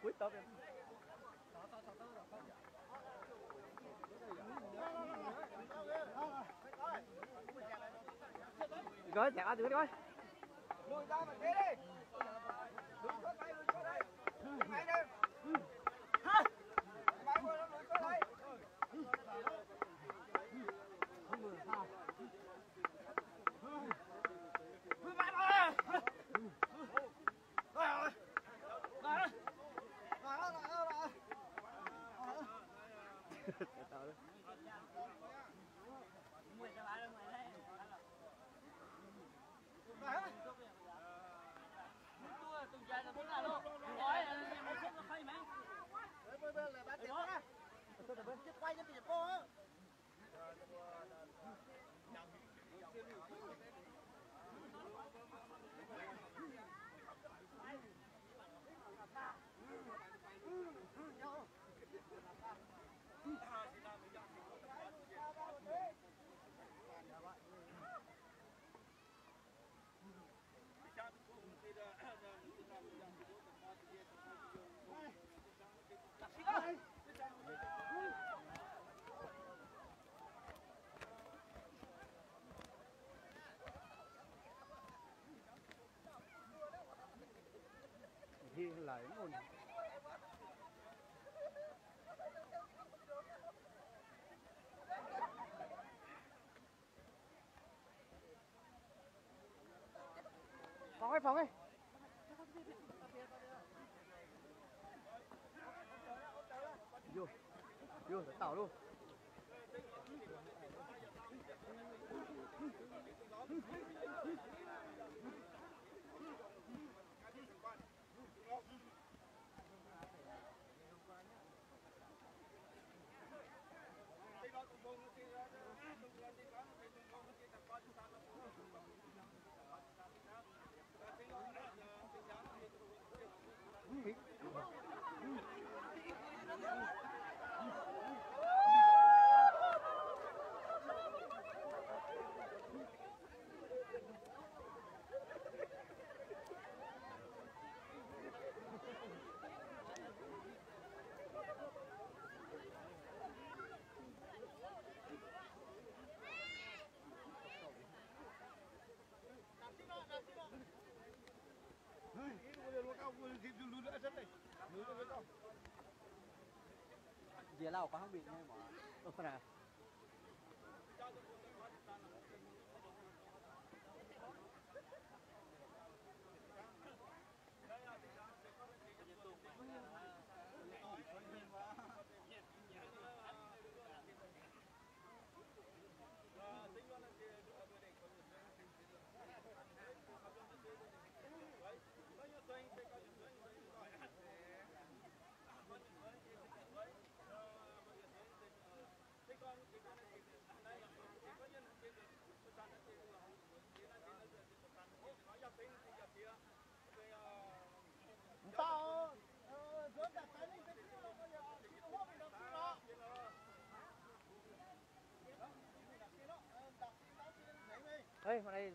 Quýt tao kìa. Rồi chạy đi coi. Lùi ra mà thế đi. Lùi xuống đây, lùi xuống đây. Máy đi. Hả? Máy vừa nó lùi xuống đây. Quay cho chị cô á. Thì lại luôn. Phòng ơi. Vô, tảo luôn. Dĩa lao có không bị nghe mà. Không nào. Ê, vào đây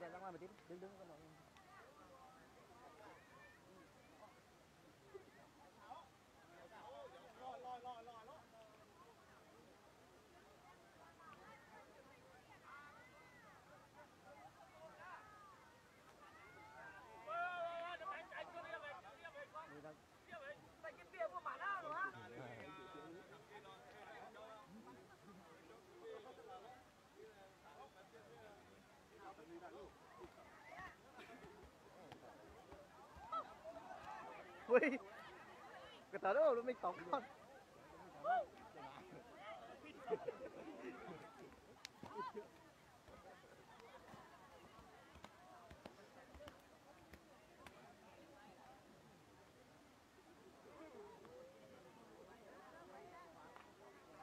ra ngoài một tí, đứng con nó. Ui, cái tớ đâu mình tóm con.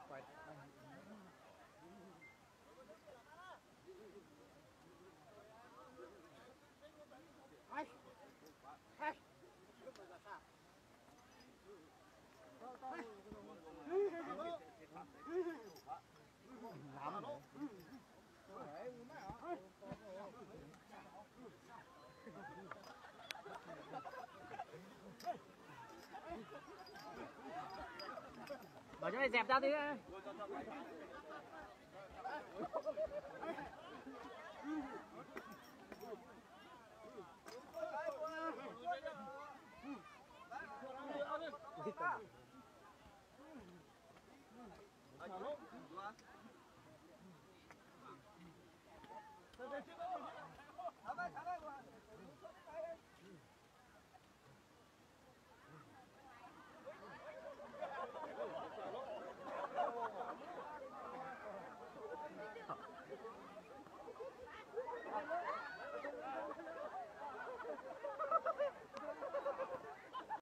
Quay. Ai. Ai. Lắm. Bảo cho này dẹp ra tí. Hãy subscribe cho kênh Ghiền Mì Gõ để không bỏ lỡ những video hấp dẫn.